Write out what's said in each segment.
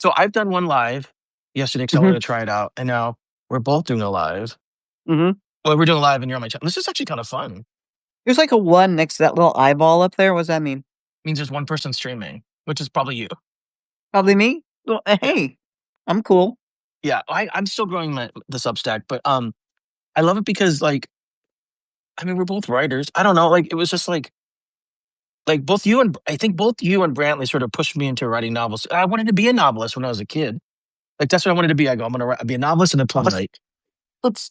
So I've done one live yesterday because I wanted to try it out, and now we're both doing a live. Mm-hmm. Well, we're doing a live, and you're on my channel. This is actually kind of fun. There's like a 1 next to that little eyeball up there. What does that mean? Means there's one person streaming, which is probably you. Probably me. Well, Yeah, hey, I'm cool. yeah. I'm still growing the Substack, but I love it because like I mean we're both writers. I don't know, like it was just like both you and I think both you and Brantley sort of pushed me into writing novels. I wanted to be a novelist when I was a kid. Like that's what I wanted to be. I go, I'm gonna be a novelist and a playwright.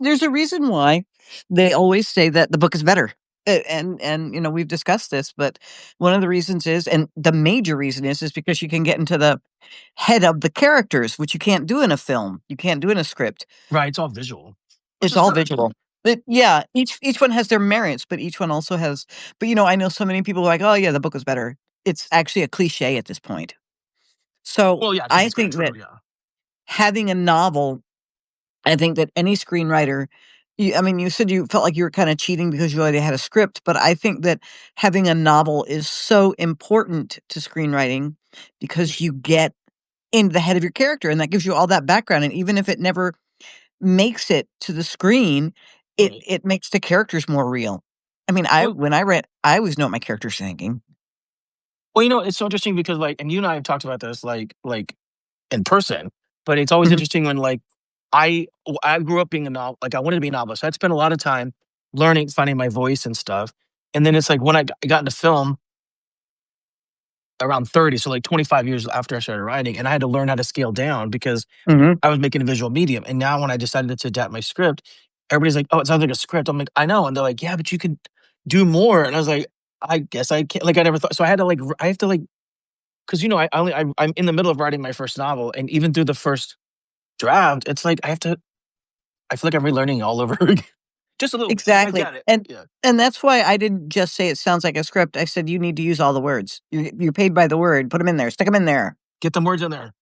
There's a reason why they always say that the book is better. And we've discussed this, but one of the reasons is, and the major reason is because you can get into the head of the characters, which you can't do in a film. You can't do in a script. Right, it's all visual, which It's is all good. visual. But yeah, each one has their merits, but each one also has. But I know so many people are like, oh yeah, the book was better. It's actually a cliche at this point. So Well, yeah, because I it's kind think of that true. Yeah. having a novel, I think that any screenwriter, I mean, you said you felt like you were kind of cheating because you already had a script, but I think that having a novel is so important to screenwriting because you get into the head of your character and that gives you all that background. And even if it never makes it to the screen, Right. it makes the characters more real. I mean, Well, when I read, I always know what my character's thinking. well, it's so interesting because like, and you and I have talked about this like in person, but it's always Mhm. interesting when like I grew up being a novel, like I wanted to be a novelist. So I'd spend a lot of time learning, finding my voice and stuff. And then it's like when I got into film around 30, so like 25 years after I started writing, and I had to learn how to scale down because Mhm. I was making a visual medium. And now when I decided to adapt my script, everybody's like, "Oh, it sounds like a script." I'm like, "I know." And they're like, "Yeah, but you could do more." And I was like, "I guess I can't." Like I never thought. So I had to like I have to like because I'm in the middle of writing my first novel, and even through the first draft, it's like I feel like I'm relearning all over again. Just a little bit. Like I Exactly. get it. Yeah. And that's why I didn't just say it sounds like a script. I said you need to use all the words. You're paid by the word. Put them in there. Stick them in there. Get them words in there.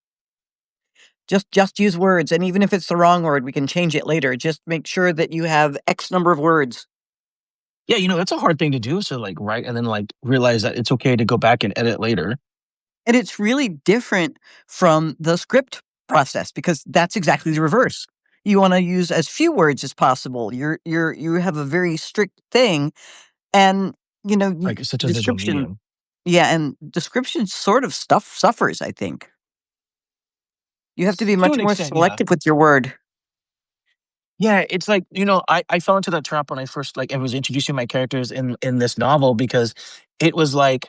Just use words, and even if it's the wrong word, we can change it later. Just make sure that you have X number of words. Yeah, that's a hard thing to do. So like write and then like realize that it's okay to go back and edit later. And it's really different from the script process because that's exactly the reverse. You want to use as few words as possible. You have a very strict thing, and Like it's such a visual description. medium. Yeah, and description sort of stuff suffers. I think you have to be To much an more extent, yeah. selective with your word. Yeah, it's like, I fell into that trap when I first like I was introducing my characters in this novel because it was like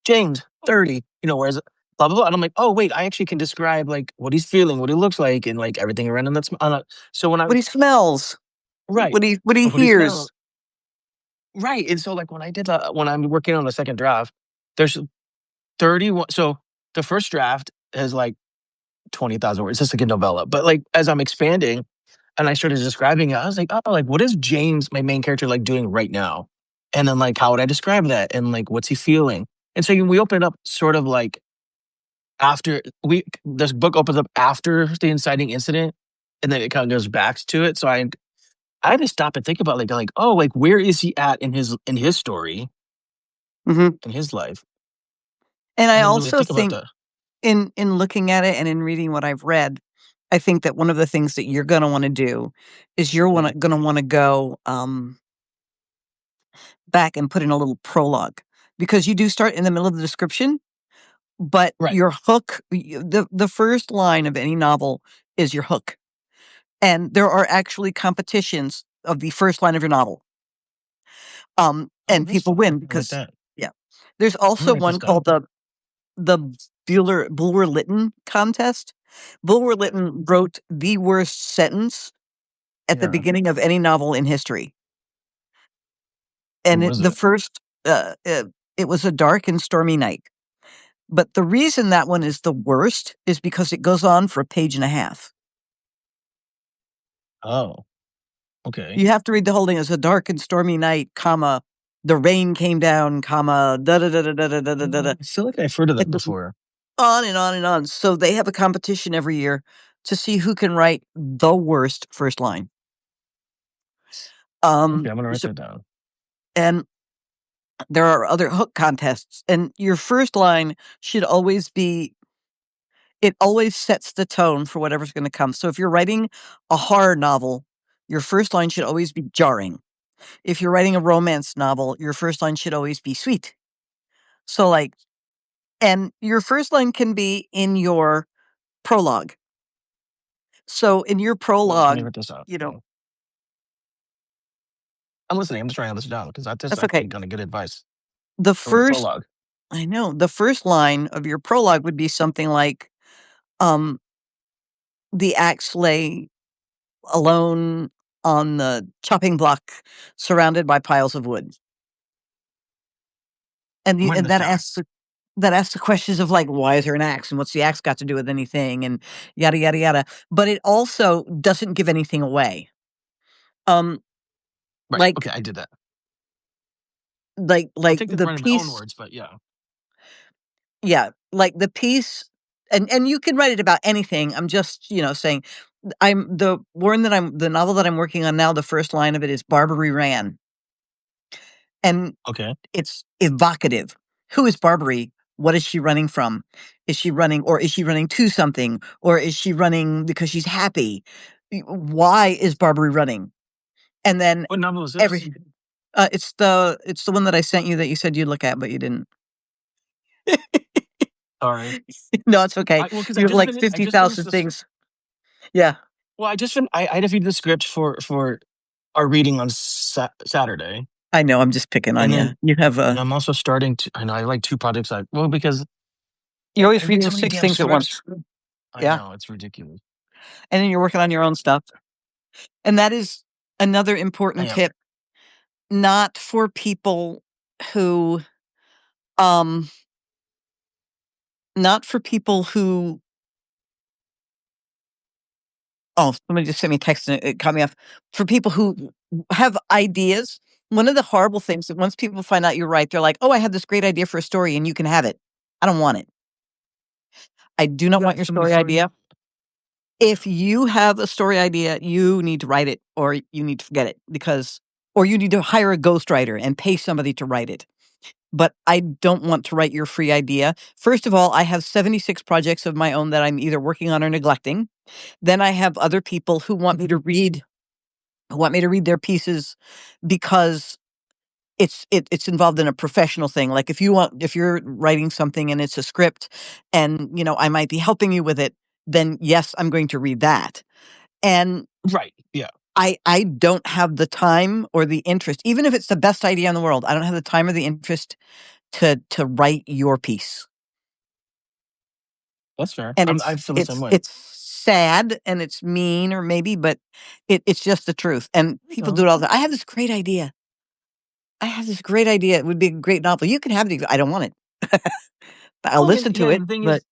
James, 30, whereas blah blah blah. And I'm like, oh wait, I actually can describe like what he's feeling, what he looks like, and like everything around him that's on a so when I What he smells, right. what he What he smells. hears. Right. And so like when I'm working on the second draft, there's 31. So the first draft is like 20,000 words. It's just like a novella. But like as I'm expanding and I started describing it, I was like, oh, like what is James, my main character, like doing right now? And then like how would I describe that? And like what's he feeling? And so we open it up sort of like after this book opens up after the inciting incident, and then it kind of goes back to it. So I had to stop and think about like oh, like where is he at in his story, Hmm. in his life, And I and then really also think about think that. in looking at it and in reading what I've read, I think that one of the things that you're going to want to do is Mhm. going to want to go back and put in a little prologue because you do start in the middle of the description, but Right. your hook, the first line of any novel is your hook, and there are actually competitions of the first line of your novel. Oh, And that's people fun. win I like because that. yeah, there's I'm gonna also write this one down. called the Bulwer-Lytton contest. Bulwer-Lytton wrote the worst sentence at the Yeah. beginning of any novel in history. What And was the it? first, it was a dark and stormy night. But the reason that one is the worst is because it goes on for a page and a half. Oh, okay. You have to read the whole thing as a dark and stormy night, comma, the rain came down, comma, da da da da da da da da da. I feel like I've heard of It that goes before. on and on and on. So they have a competition every year to see who can write the worst first line. Okay, I'm gonna write So that down. and there are other hook contests, and your first line should always be it always sets the tone for whatever's going to come. So if you're writing a horror novel, your first line should always be jarring. If you're writing a romance novel, your first line should always be sweet. So like, and your first line can be in your prologue. So in your Wait, let me prologue, write this out. you know, I'm listening. I'm just trying to listen down because that's that's okay. actually kind of good advice. The So the first, prologue. I know, the first line of your prologue would be something like, um, the axe lay alone on the chopping block, surrounded by piles of wood. And, I'm the, writing and this down. that asks the questions of like, why is there an axe and what's the axe got to do with anything and yada yada yada. But it also doesn't give anything away. Um, Right. like Okay, I did that. I'll like take it the right in my own piece, words, but yeah. yeah, like the piece, and you can write it about anything. I'm just saying, the novel that I'm working on now. The first line of it is Barbary ran, and Okay. it's evocative. Who is Barbary? What is she running from? Is she running, or is she running to something, or is she running because she's happy? Why is Barbary running? And then What novel is this? every it's the one that I sent you that you said you'd look at, but you didn't. Sorry. No, it's okay. Well, because You have like I just finished 50,000 this. things. Yeah, Well, I had to feed the script for our reading on Saturday, I know. I'm just picking on and you. then You have and I'm also starting to. I know I have like two projects. Because you I always read read so so many 6 damn things at scripts. once. I Yeah, know it's ridiculous. and then you're working on your own stuff, and that is another I important am. tip. Not for people who, um, not for people who. Oh, somebody just sent me a text and it caught me off. For people who have ideas, one of the horrible things that once people find out you're right, they're like, "Oh, I have this great idea for a story, and you can have it." I don't want it. I do You not want got your some of the story story. idea. If you have a story idea, you need to write it or you need to forget it or you need to hire a ghostwriter and pay somebody to write it. But I don't want to write your free idea. First of all, I have 76 projects of my own that I'm either working on or neglecting. Then I have other people who want me to read their pieces because it's involved in a professional thing. Like if you're writing something and it's a script and I might be helping you with it, then yes, I'm going to read that. And Right. Yeah. I don't have the time or the interest, even if it's the best idea in the world. I don't have the time or the interest to write your piece. That's fair. And I it's feel the same it's way. it's sad and it's mean or maybe, but it's just the truth. And people do No. it all the time. I have this great idea. I have this great idea. It would be a great novel. You can have it. I don't want it. I'll Well, and listen to yeah, it, the thing but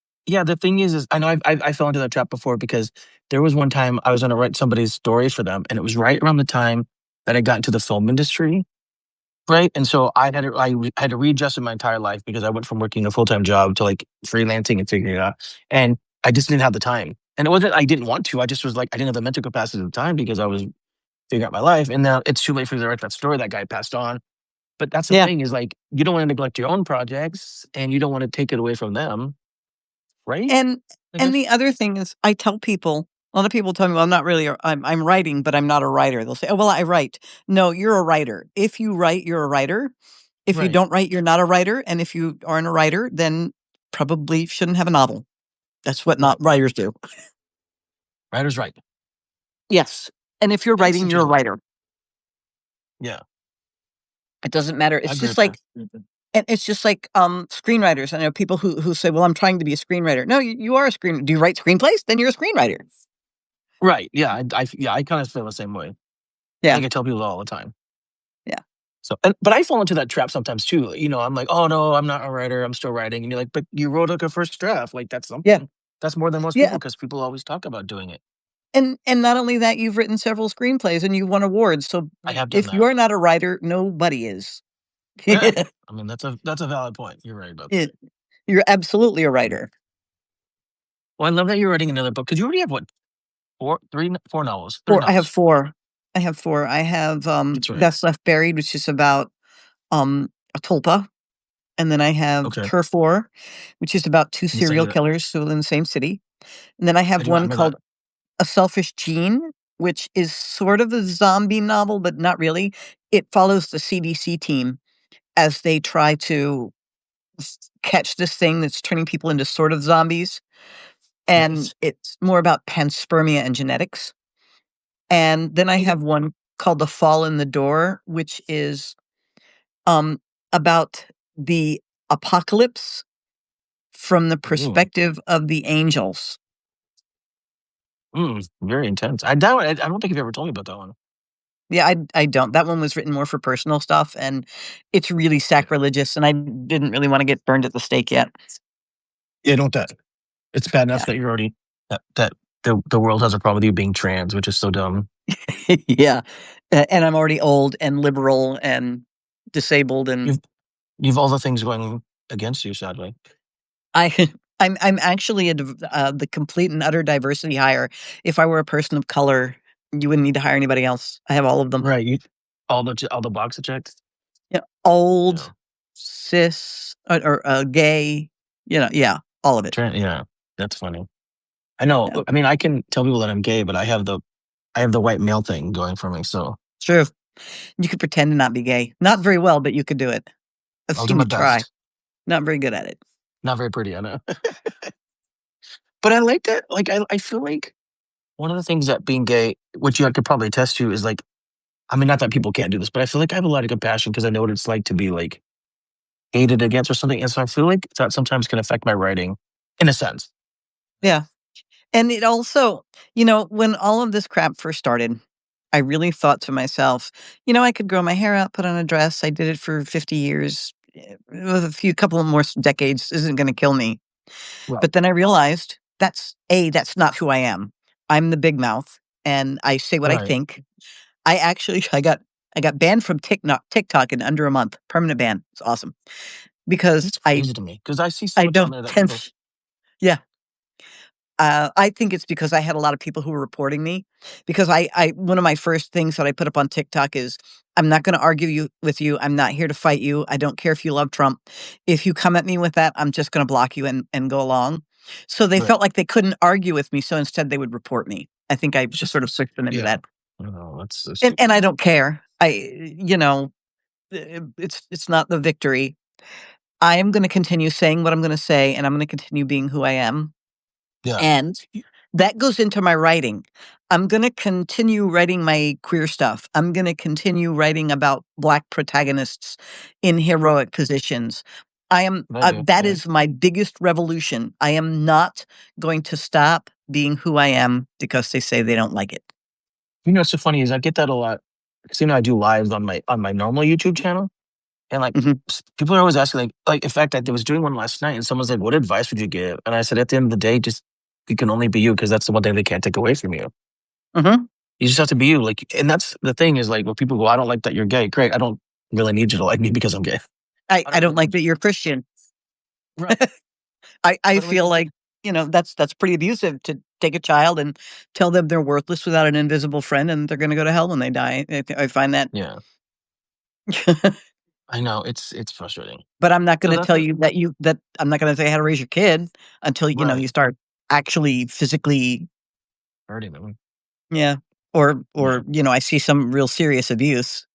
is, I know I fell into that trap before because there was one time I was going to write somebody's story for them, and it was right around the time that I got into the film industry, right? And so had to readjust my entire life because I went from working a full time job to like freelancing and figuring it out, and I just didn't have the time. And it wasn't I didn't want to. I just was like I didn't have the mental capacity at the time because I was figuring out my life. And now it's too late for me to write that story. That guy passed on. But that's the yeah. thing is like you don't want to neglect your own projects, and you don't want to take it away from them, right? And I and guess. the other thing is I tell people, a lot of people tell me, well, I'm not really I'm writing, but I'm not a writer. They'll say, "Oh, well, I write." No, you're a writer. If you write, you're a writer. If you Right. don't write, you're not a writer. And if you aren't a writer, then probably shouldn't have a novel. That's what not Right. writers do. Writer's right. Yes. And if you're It's writing, you're a interesting. writer. Yeah, It doesn't matter. I agree with that. It's just like screenwriters. I know people who say, "Well, I'm trying to be a screenwriter." No, you are a screen. Do you write screenplays? Then you're a screenwriter. Right. Yeah. I kind of feel the same way. I Yeah. think I tell people all the time. Yeah. So, but I fall into that trap sometimes too. I'm like, oh no, I'm not a writer. I'm still writing. And you're like, but you wrote like a first draft. Like that's Yeah. something. That's more than most Yeah. people because people always talk about doing it. And not only that, you've written several screenplays and you've won awards. So I have done if that. you're not a writer, nobody is. Yeah. I mean, that's a valid point. You're right about that. It- you're absolutely a writer. Well, I love that you're writing another book because you already have what four novels, three Four. I have novels. four. I have four. I have That's right. Best Left Buried, which is about a tulpa. And then I have Okay. Turf War, which is about two You sent serial me that. killers who live in the same city. And then I I have do not one remember that. called A Selfish Gene, which is sort of a zombie novel, but not really. It follows the CDC team as they try to catch this thing that's turning people into sort of zombies. And Nice. it's more about panspermia and genetics. And then I have one called The Fall in the Door, which is um, about the apocalypse from the Ooh. perspective of the angels. Very intense. I don't think you've ever told me about that one. Yeah, I don't. That one was written more for personal stuff, and it's really Yeah. sacrilegious, and I didn't really wanna get burned at the stake yet. Yeah, don't that. It's bad enough Yeah. that you're already that the world has a problem with you being trans, which is so dumb. Yeah, and I'm already old and liberal and disabled, and You've you've all the things going against you, sadly. I I'm actually the complete and utter diversity hire. If I were a person of color, you wouldn't need to hire anybody else. I have all of them. Right. You all the box checks. Yeah, old, Yeah. cis, gay, yeah, all of it. Yeah. That's funny. I know. Yeah, I mean, I can tell people that I'm gay, but I have the white male thing going for me. So true. You could pretend to not be gay. Not very well, but you could do it. I've I'll do seen my you try. best. Not very good at it. Not very pretty, I know. But I like that. Like I feel like one of the things that being gay, which you could probably attest to, is like I mean, not that people can't do this, but I feel like I have a lot of compassion because I know what it's like to be like hated against or something. And so I feel like that sometimes can affect my writing in a sense. Yeah. And it also, when all of this crap first started, I really thought to myself, I could grow my hair out, put on a dress. I did it for 50 years. With a couple of more decades isn't going to kill me. Well, But then I realized that's not who I am. I'm the big mouth and I say what I right. think. I got banned from TikTok in under a month. Permanent ban. It's awesome. Because It's crazy to me because I see so I much on don't there that tend people, yeah. I think it's because I had a lot of people who were reporting me because I one of my first things that I put up on TikTok is I'm not going to argue with you. I'm not here to fight you. I don't care if you love Trump. If you come at me with that, I'm just going to block you and go along. So they right. felt like they couldn't argue with me. So instead they would report me. I think I It's just, sort of pushed them into yeah. that. I don't know. That's so And stupid. I don't care. It's not the victory. I am going to continue saying what I'm going to say and I'm going to continue being who I am. Yeah. And that goes into my writing. I'm gonna continue writing my queer stuff. I'm gonna continue writing about Black protagonists in heroic positions. Good idea. That Yeah. is my biggest revolution. I am not going to stop being who I am because they say they don't like it. You know, what's so funny is I get that a lot. Because you know, I do lives on my normal YouTube channel. And like Mhm, people are always asking, in fact, I was doing one last night, and someone's like, "What advice would you give?" And I said, at the end of the day, just you can only be you because that's the one thing they can't take away from you. mhm. You just have to be you, like, and that's the thing is like when people go, "I don't like that you're gay." Great, I don't really need you to like me because I'm gay. I I don't don't really like need that you're Christian. you. Right, I but like, feel like, that's pretty abusive to take a child and tell them they're worthless without an invisible friend and they're gonna go to hell when they die. I find that yeah, I know it's frustrating. But I'm not So gonna that's tell you that I'm not gonna tell you how to raise your kid until, right, you start actually physically hurting them. yeah, Yeah, I see some real serious abuse,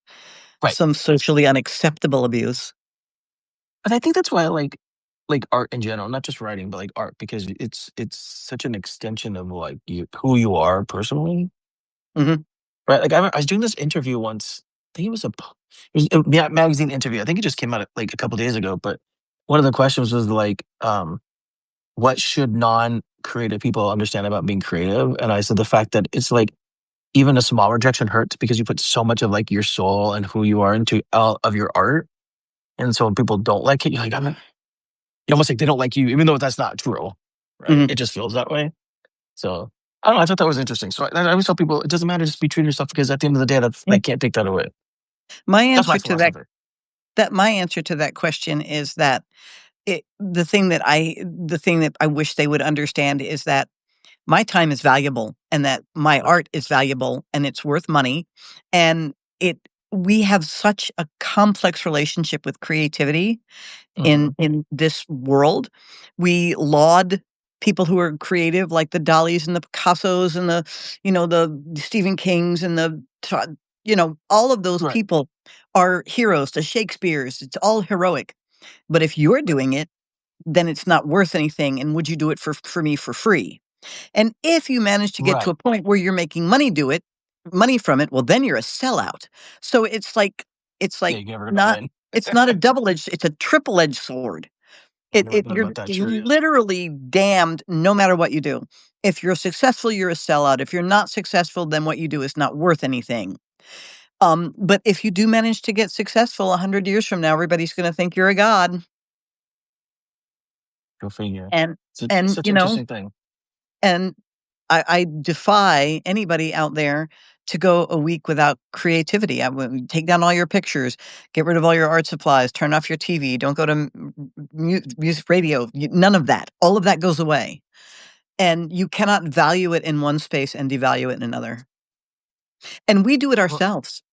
right. some socially unacceptable abuse. But I think that's why I like art in general, not just writing, but like art because it's such an extension of like you who you are personally. Mhm, Right, like, I was doing this interview once, I think it was it was a magazine interview, I think it just came out, like, a couple days ago, but one of the questions was, like, "What should non-creative people understand about being creative?" And I said the fact that it's, like, even a small rejection hurts because you put so much of, like, your soul and who you are into all of your art, and so when people don't like it, you're like, you almost like they don't like you, even though that's not true, right? mhm, It just feels that way. So, I don't know, I thought that was interesting. So I always tell people, it doesn't matter, just be true to yourself because at the end of the day, that's yeah. they can't take that away. My That's my answer to philosophy. my answer to that question is that the thing that I wish they would understand is that my time is valuable and that my Right. art is valuable and it's worth money, and it we have such a complex relationship with creativity Mhm. in this world. We laud people who are creative, like the Dalis and the Picassos and the Stephen Kings and all of those Right, people are heroes, the Shakespeares. It's all heroic. But if you're right, doing it, then it's not worth anything. And would you do it for me for free? And if you manage to get to right. a point where you're making money from it, well, then you're a sellout. So it's Yeah, like you never know not when. it's not a double-edged, it's a triple-edged sword. I never thought You're about that, true, yeah. literally damned no matter what you do. If you're successful, you're a sellout. If you're not successful, then what you do is not worth anything. But if you do manage to get successful 100 years from now, everybody's gonna think you're a god. Go figure. And It's and, such you an know, interesting thing. and I defy anybody out there to go a week without creativity. I would take down all your pictures, get rid of all your art supplies, turn off your TV, don't go to music radio, none of that. All of that goes away. And you cannot value it in one space and devalue it in another. And we do it Well, ourselves.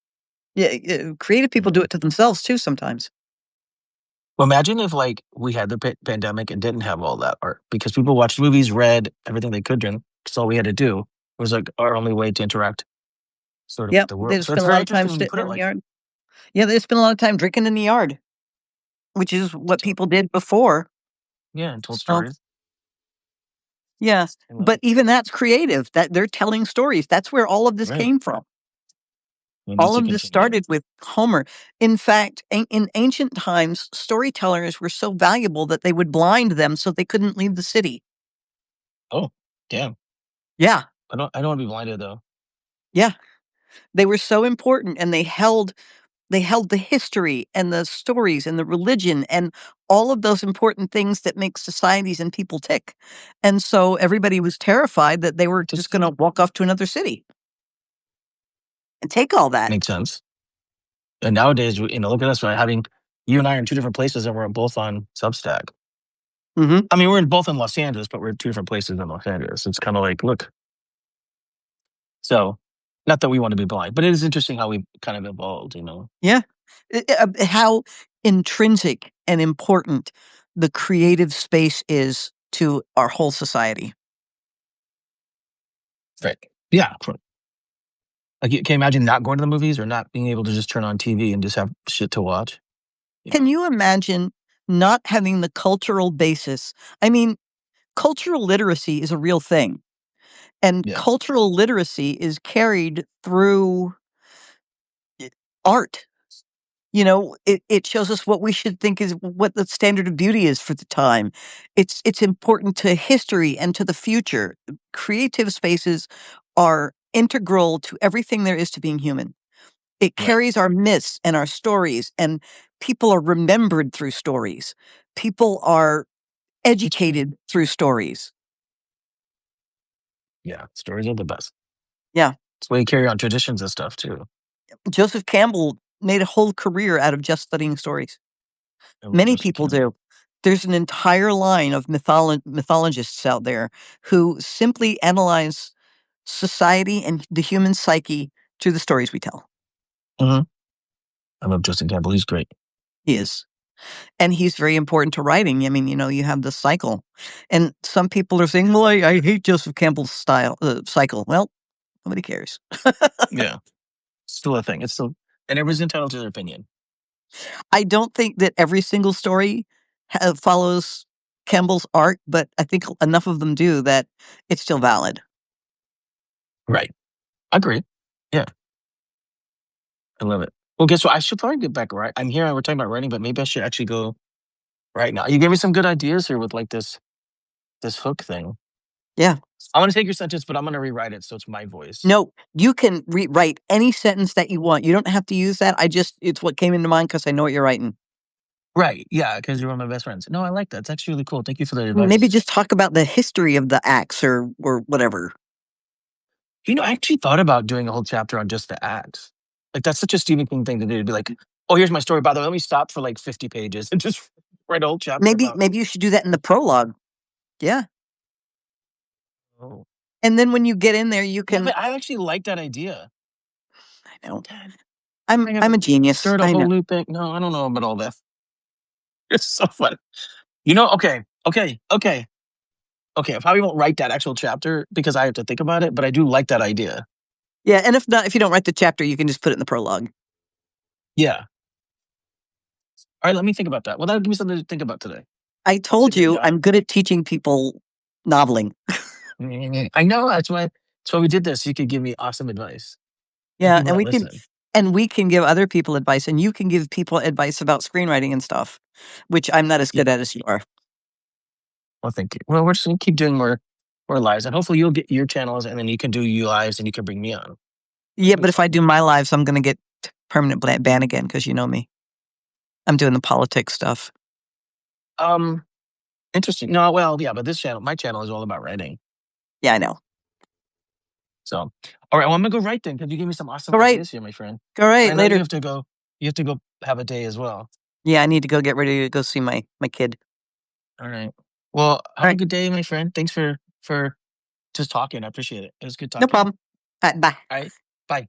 Yeah, creative people do yeah. it to themselves too sometimes. Well, imagine if, like, we had the pandemic and didn't have all that art because people watched movies, read everything they could drink. So all we had to do was, like, our only way to interact sort of with Yep, the they world. just So it's spend a very lot of time interesting when you sitting put it in the like yard. Yeah, they spend a lot of time drinking in the yard, which is what so, people did before. yeah, and told So stories. yeah, I love but it. even that's creative, that they're telling stories. That's where all of this Right. came from. It needs All to of this continue. started with Homer. In fact, in ancient times, storytellers were so valuable that they would blind them so they couldn't leave the city. Oh, damn. Yeah, I don't wanna be blinded, though. yeah. They were so important and they held the history and the stories and the religion and all of those important things that make societies and people tick. And so everybody was terrified that they were just gonna Interesting. walk off to another city and take all that. Makes sense. And nowadays, look at us, right? Having you and I are in 2 different places, and we're both on Substack. Mhm. I mean, we're both in Los Angeles, but we're in 2 different places in Los Angeles. It's kinda like, look. So, not that we wanna be blind, but it is interesting how we kind of evolved. Yeah. How intrinsic and important the creative space is to our whole society. Right. Yeah. Like, you can you imagine not going to the movies or not being able to just turn on TV and just have shit to watch? Can you imagine not having the cultural basis? I mean, cultural literacy is a real thing, and Yeah. cultural literacy is carried through art. It shows us what we should think is what the standard of beauty is for the time. It's important to history and to the future. Creative spaces are integral to everything there is to being human. It Right. carries our myths and our stories, and people are remembered through stories. People are It's true. educated through stories. Yeah. Stories are the best. Yeah. It's the way you carry on traditions and stuff too. Joseph Campbell made a whole career out of just studying stories. I love Many Joseph people Campbell. do. There's an entire line of mythologists out there who simply analyze society and the human psyche through the stories we tell. Mhm. I love Justin Campbell. He's great. He is. And he's very important to writing. I mean, you have the cycle. And some people are saying, well, I hate Joseph Campbell's style cycle. Well, nobody cares. Yeah. Still a thing. It's still and everyone's entitled to their opinion. I don't think that every single story follows Campbell's art, but I think enough of them do that it's still valid. Right. Agree. Yeah. I love it. Well, guess what? I should probably get back right. I'm here and we're talking about writing, but maybe I should actually go right now. You gave me some good ideas here with like this hook thing. Yeah. I'm gonna take your sentence, but I'm gonna rewrite it so it's my voice. No, you can write any sentence that you want. You don't have to use that. It's what came into mind because I know what you're writing. Right. Yeah, because you're one of my best friends. No, I like that. It's actually really cool. Thank you for the Maybe advice. just talk about the history of the axe or whatever. I actually thought about doing a whole chapter on just the axe. Like that's such a Stephen King thing to do. To be like, oh, here's my story. By the way, let me stop for like 50 pages and just write a whole chapter Maybe about. maybe you should do that in the prologue. Yeah. Oh, And then when you get in there, you yeah, can but I actually like that idea. I know. I'm a genius. Start a I know. whole loop thing. No, I don't know about all that. It's so fun. Okay. I probably won't write that actual chapter because I have to think about it, but I do like that idea. Yeah, and if you don't write the chapter, you can just put it in the prologue. Yeah. All right, let me think about that. Well, that'll give me something to think about today. I told Good you guy. I'm good at teaching people noveling. I know that's why we did this. You could give me awesome advice. Yeah, People and that listen. we can give other people advice, and you can give people advice about screenwriting and stuff, which I'm not as good at as you are. Well, thank you. Well, we're just gonna keep doing more lives, and hopefully you'll get your channels, and then you can do you lives, and you can bring me on. Yeah, but if I do my lives, I'm going to get permanent ban again because you know me. I'm doing the politics stuff. Interesting. No, well, yeah, but my channel is all about writing. Yeah, I know. So, all right, well, I'm gonna go write then because you gave me some awesome All right. ideas here, my friend. All right. And I know Later. you have to go. You have to go have a day as well. Yeah, I need to go get ready to go see my kid. All right. Well, All have a right. good day, my friend. Thanks for just talking. I appreciate it. It was good No talking. problem. All right, bye. All right. Bye.